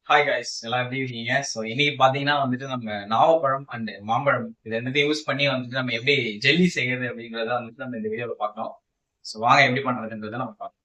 Hi guys, எல்லாம் எப்படி இருக்கீங்க? ஸோ இன்னைக்கு பார்த்தீங்கன்னா வந்துட்டு நம்ம நாவப்பழம் அண்ட் மாம்பழம் இது ரெண்டுத்தையும் யூஸ் பண்ணி வந்துட்டு நம்ம எப்படி ஜெல்லி செய்யறது அப்படிங்கிறத வந்துட்டு நம்ம இந்த வீடியோவில் பார்க்கலாம். ஸோ வாங்க எப்படி பண்றதுன்றதை நம்ம பார்க்கலாம்.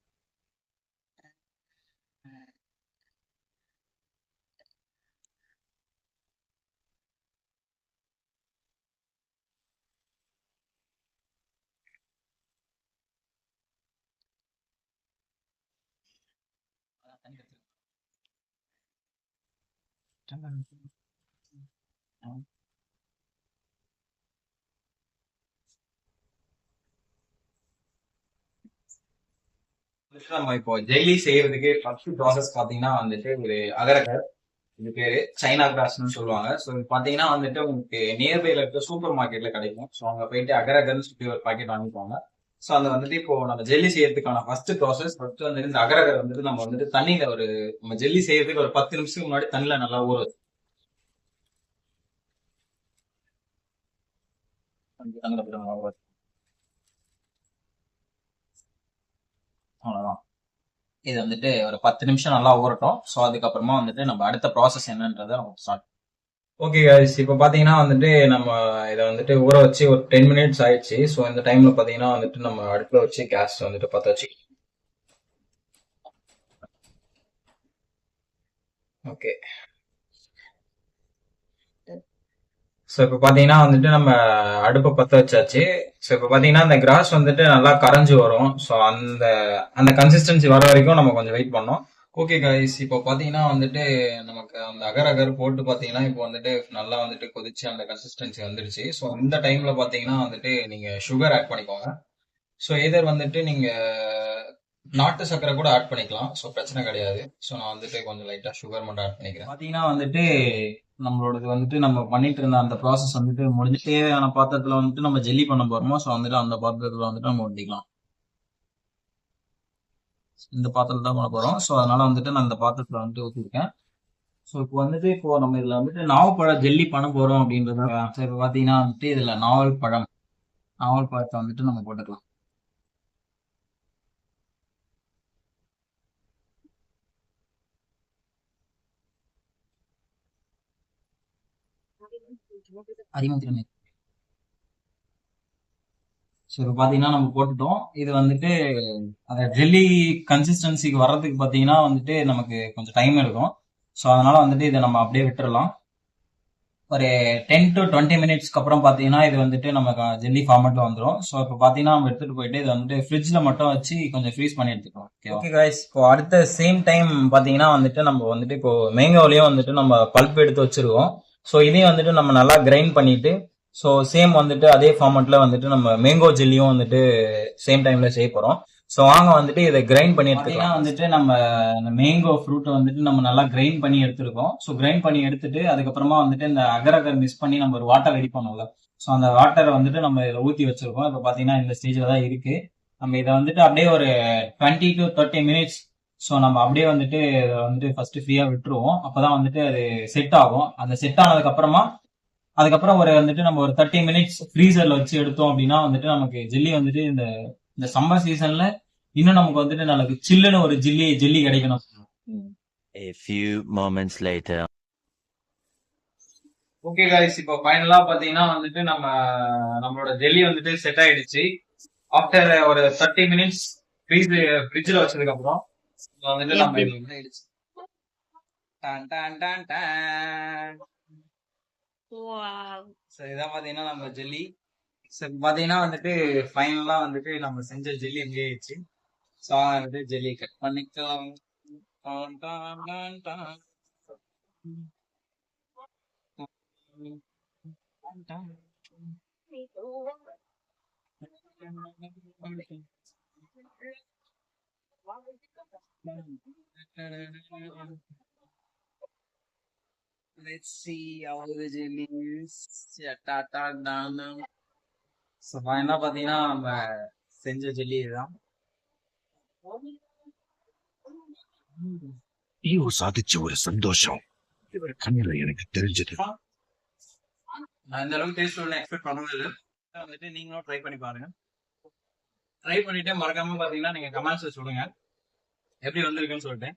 வந்துட்டு நம்ம இப்போ ஜெல்லி செய்யறதுக்கு ஃபர்ஸ்ட் ப்ராசஸ் பார்த்தீங்கன்னா வந்துட்டு ஒரு அகரகர், இது பேரு சைனா கிராஸ்னு சொல்லுவாங்க. ஸோ இது பார்த்தீங்கன்னா வந்துட்டு உங்களுக்கு நியர்பைல இருக்க சூப்பர் மார்க்கெட்ல கிடைக்கும். ஸோ அங்கே போயிட்டு அகரகர்னு சொல்லி ஒரு பாக்கெட் வாங்கிக்கோங்க. ஸோ அந்த வந்துட்டு இப்போ நம்ம ஜெல்லி செய்யறதுக்கான ஃபர்ஸ்ட் ப்ராசஸ் ஃபர்ஸ்ட் வந்துட்டு இந்த அகரகர் வந்துட்டு நம்ம வந்துட்டு தண்ணியில ஒரு நம்ம ஜெல்லி செய்யறதுக்கு ஒரு 10 நிமிஷத்துக்கு முன்னாடி தண்ணியில நல்லா ஊற வச்சு அவ்வளவுதான். இது வந்துட்டு ஒரு 10 நிமிஷம் நல்லா ஊறட்டும். ஸோ அதுக்கப்புறமா வந்துட்டு நம்ம அடுத்த ப்ராசஸ் என்னன்றதை நம்ம ஸ்டார்ட். ஓகே guys, இப்போ பார்த்தீங்கன்னா வந்துட்டு நம்ம இதை வந்துட்டு ஊற வச்சு ஒரு 10 மினிட்ஸ் ஆயிடுச்சு. ஸோ இந்த டைம்ல பார்த்தீங்கன்னா வந்துட்டு நம்ம அடுப்பில் வச்சு கேஸ் வந்துட்டு பற்ற வச்சு. ஓகே, ஸோ இப்போ பார்த்தீங்கன்னா வந்துட்டு நம்ம அடுப்பை பற்ற வச்சாச்சு. ஸோ இப்போ பார்த்தீங்கன்னா இந்த கிராஸ் வந்துட்டு நல்லா கரைஞ்சு வரும். ஸோ அந்த அந்த கன்சிஸ்டன்சி வர வரைக்கும் நம்ம கொஞ்சம் வெயிட் பண்ணோம். ஓகே கைஸ், இப்போ பார்த்தீங்கன்னா வந்துட்டு நமக்கு அந்த அகர் அகர் போட்டு பார்த்தீங்கன்னா இப்போ வந்துட்டு நல்லா வந்துட்டு கொதிச்சு அந்த கன்சிஸ்டன்சி வந்துருச்சு. ஸோ இந்த டைம்ல பார்த்தீங்கன்னா வந்துட்டு நீங்க சுகர் ஆட் பண்ணிக்கோங்க. ஸோ எதர் வந்துட்டு நீங்க நாட்டு சர்க்கரை கூட ஆட் பண்ணிக்கலாம். ஸோ பிரச்சனை கிடையாது. ஸோ நான் வந்துட்டு கொஞ்சம் லைட்டா சுகர் மட்டும் ஆட் பண்ணிக்கிறேன். பார்த்தீங்கன்னா வந்துட்டு நம்மளோடது வந்துட்டு நம்ம பண்ணிட்டு இருந்த அந்த ப்ராசஸ் வந்துட்டு முடிஞ்சு தேவையான பாத்திரத்துல வந்துட்டு நம்ம ஜெல்லி பண்ண போறோமோ, ஸோ வந்துட்டு அந்த பாத்திரத்துல வந்துட்டு நம்ம ஊற்றிக்கலாம். இந்த பாத்திரத்துல தான் பண்ண போறோம். ஸோ அதனால வந்துட்டு நான் இந்த பாத்திரத்துல வந்துட்டு ஊற்றிருக்கேன். ஸோ இப்போ வந்துட்டு இப்போ நம்ம இதுல வந்துட்டு நாவல் ஜெல்லி பண்ண போறோம் அப்படின்றத. ஸோ இப்போ பார்த்தீங்கன்னா வந்துட்டு இதுல நாவல் பழத்தை வந்துட்டு நம்ம போட்டுக்கலாம். அதிகமாக. ஸோ இப்போ பார்த்தீங்கன்னா நம்ம போட்டுட்டோம். இது வந்துட்டு அந்த ஜெல்லி கன்சிஸ்டன்சிக்கு வர்றதுக்கு பார்த்தீங்கன்னா வந்துட்டு நமக்கு கொஞ்சம் டைம் எடுக்கும். ஸோ அதனால வந்துட்டு இதை நம்ம அப்படியே விட்டுறலாம். ஒரு 10 to 20 மினிட்ஸ்க்கு அப்புறம் பார்த்தீங்கன்னா இது வந்துட்டு நமக்கு ஜெல்லி ஃபார்மெட்ல வந்துடும். ஸோ இப்போ பார்த்தீங்கன்னா நம்ம எடுத்துட்டு போயிட்டு இது வந்துட்டு ஃப்ரிட்ஜில் மட்டும் வச்சு கொஞ்சம் ஃப்ரீஸ் பண்ணி எடுத்துக்கலாம். ஓகே கைஸ், இப்போ அடுத்த சேம் டைம் பார்த்தீங்கன்னா வந்துட்டு நம்ம வந்துட்டு இப்போ மேங்கோலையும் வந்துட்டு நம்ம பல்ப் எடுத்து வச்சிருக்கோம். ஸோ இதையும் வந்துட்டு நம்ம நல்லா கிரைண்ட் பண்ணிட்டு ஸோ சேம் வந்துட்டு அதே ஃபார்மெட்ல வந்துட்டு நம்ம மேங்கோ ஜெல்லியும் வந்துட்டு சேம் டைம்ல செய்ய போறோம். ஸோ வாங்க வந்துட்டு இதை கிரைண்ட் பண்ணி எடுத்துக்கலாம். வந்துட்டு நம்ம இந்த மேங்கோ ஃப்ரூட்டை வந்துட்டு நம்ம நல்லா கிரைண்ட் பண்ணி எடுத்துருக்கோம். ஸோ கிரைண்ட் பண்ணி எடுத்துட்டு அதுக்கப்புறமா வந்துட்டு இந்த அகர் அகர் மிக்ஸ் பண்ணி நம்ம ஒரு வாட்டர் ரெடி பண்ணோம்ல, ஸோ அந்த வாட்டரை வந்துட்டு நம்ம இதில் ஊற்றி வச்சிருக்கோம். இப்போ பார்த்தீங்கன்னா இந்த ஸ்டேஜில் தான் இருக்கு. நம்ம இதை வந்துட்டு அப்படியே ஒரு 20 to 30 மினிட்ஸ். ஸோ நம்ம அப்படியே வந்துட்டு இதை வந்துட்டு ஃபர்ஸ்ட் ஃப்ரீயா விட்டுருவோம். அப்பதான் வந்துட்டு அது செட் ஆகும். அந்த செட் ஆனதுக்கு அப்புறமா அதுக்கப்புறம் ஒரு வந்துட்டு நம்ம ஒரு 30 மினிட்ஸ் ஃப்ரீசர்ல வச்சு எடுத்தோம் அப்படின்னா வந்துட்டு நமக்கு ஜெல்லி வந்துட்டு இந்த இந்த சம்மர் சீசன்ல இன்னும் நமக்கு வந்துட்டு நமக்கு சில்லுன்னு ஒரு ஜெல்லி ஜெல்லி கிடைக்கணும். A few moments later. Okay guys, இப்போ ஃபைனலா பாத்தீங்கன்னா வந்துட்டு நம்மளோட ஜெல்லி வந்துட்டு செட் ஆயிடுச்சு. ஆஃப்டர் ஒரு 30 மினிட்ஸ் ஃப்ரிட்ஜ்ல வச்சதுக்கு அப்புறம் வந்துட்டு நம்ம ஆயிடுச்சு. டான் டான் டான் டான். ஸோ இதான் பாத்தீங்கன்னா நம்ம ஜெல்லி. ஸோ பாத்தீங்கன்னா வந்துட்டு ஃபைனலா வந்துட்டு நம்ம செஞ்ச ஜெல்லி எப்படி ஆயிடுச்சு. ஸோ வந்துட்டு ஜெல்லி கட் பண்ணிக்கலாம். டான் டான் டான் டான். டான் டான். Let's see how the jelly is. So ஃபைனலாக பார்த்தீங்கன்னா நம்ம செஞ்ச ஜெல்லி இதுதான். நீ சாதிச்ச ஒரு சந்தோஷம் இவர் கண்ணில் எனக்கு தெரிஞ்சது. நான் இந்த அளவுக்கு டேஸ்ட் ஒன்று எக்ஸ்பெக்ட் பண்ணவே இல்லை. வந்துட்டு நீங்களும் ட்ரை பண்ணி பாருங்க. ட்ரை பண்ணிட்டு மறக்காம பார்த்தீங்கன்னா நீங்கள் கமெண்ட்ஸில் சொல்லுங்க எப்படி வந்திருக்குன்னு சொல்லிட்டு.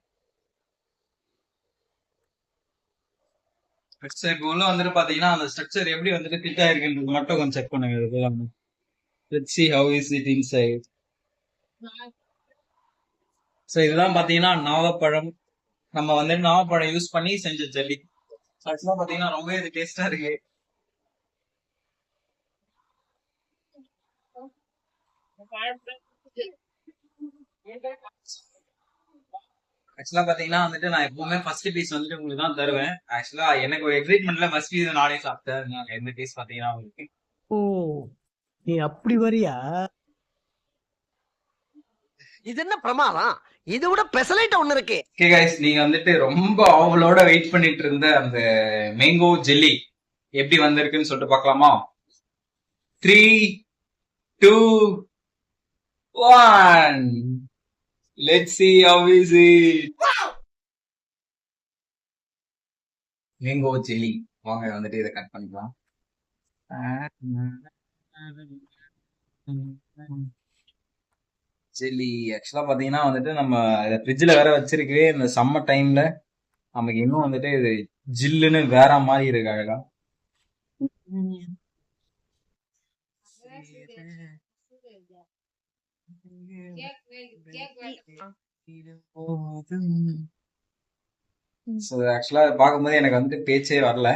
ஸோ இப்போ உள்ள வந்துட்டு பாத்தீங்கன்னா அந்த ஸ்ட்ரக்சர் எப்படி வந்துட்டு ஃபிட் ஆயிருக்குன்றது மட்டும் கொஞ்சம் செக் பண்ணுங்க. Let's see how is it inside. So இதுதான் பாத்தீங்கன்னா நாவப்பழம். நம்ம வந்துட்டு நாவப்பழம் யூஸ் பண்ணி செஞ்ச ஜெல்லி. ஆக்சுவலா பாத்தீங்கன்னா ரொம்பவே இது டேஸ்டா இருக்கு. ஆக்சுவலா பாத்தீங்கன்னா வந்துட்டு நான் எப்பவுமே ஃபர்ஸ்ட் பீஸ் வந்துட்டு உங்களுக்கு தான் தருவேன். ஆக்சுவலா எனக்கு ஒரு எக்ஸைட்மெண்ட்ல ஃபர்ஸ்ட் பீஸ் நானே சாப்பிட்டேன். எந்த பீஸ் பாத்தீங்கன்னா உங்களுக்கு ஓ நீ அப்படி வரியா? இது என்ன பிரமாதம்? இதை விட பெசலைட் ஒண்ணு இருக்கு. ஓகே கைஸ், நீங்க வந்துட்டு ரொம்ப ஆவலோட வெயிட் பண்ணிட்டு இருந்த அந்த மேங்கோ ஜெல்லி எப்படி வந்திருக்குன்னு சொல்லிட்டு பார்க்கலாமா? 3, 2, 1. Let's see how is it. Mango jelly. வாங்க வந்துட்டு இதை கட் பண்ணிக்கலாம். ஜெல்லி ஆக்சுவலா பாத்தீங்கன்னா வந்துட்டு நம்ம இதை ஃப்ரிட்ஜ்ல வேற வச்சிருக்கவே இந்த சம்மர் டைம்ல நமக்கு இன்னும் வந்துட்டு இது ஜில்லுன்னு வேற மாதிரி இருக்கு அழகா. ஸோ ஆக்சுவலா பார்க்கும்போது எனக்கு வந்துட்டு பேச்சே வரல.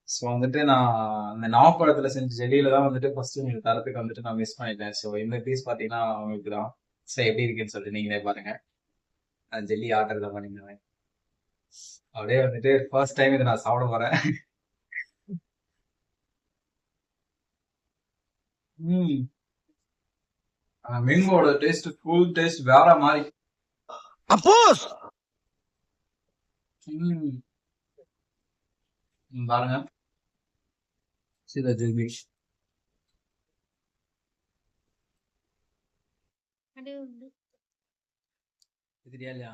ஸோ வந்துட்டு நான் அந்த நாவப்பழத்துல செஞ்ச ஜெல்லியில தான் வந்துட்டு ஃபர்ஸ்ட் உங்களுக்கு தரத்துக்கு வந்துட்டு நான் மிஸ் பண்ணிட்டேன். ஸோ இந்த பீஸ் பார்த்தீங்கன்னா உங்களுக்கு தான். ஸோ எப்படி இருக்குன்னு சொல்லிட்டு நீங்களே பாருங்க. அந்த ஜெல்லி ஆர்டர் தான் பண்ணிருந்தேன். அப்படியே வந்துட்டு ஃபர்ஸ்ட் டைம் இதை நான் சாப்பிட போறேன். மேங்கோட டேஸ்ட் ஃபுல் டேஸ்ட் வேற மாதிரி. அப்போஸ் பாருங்க சீதா ஜெல்லி. இது இல்லையா?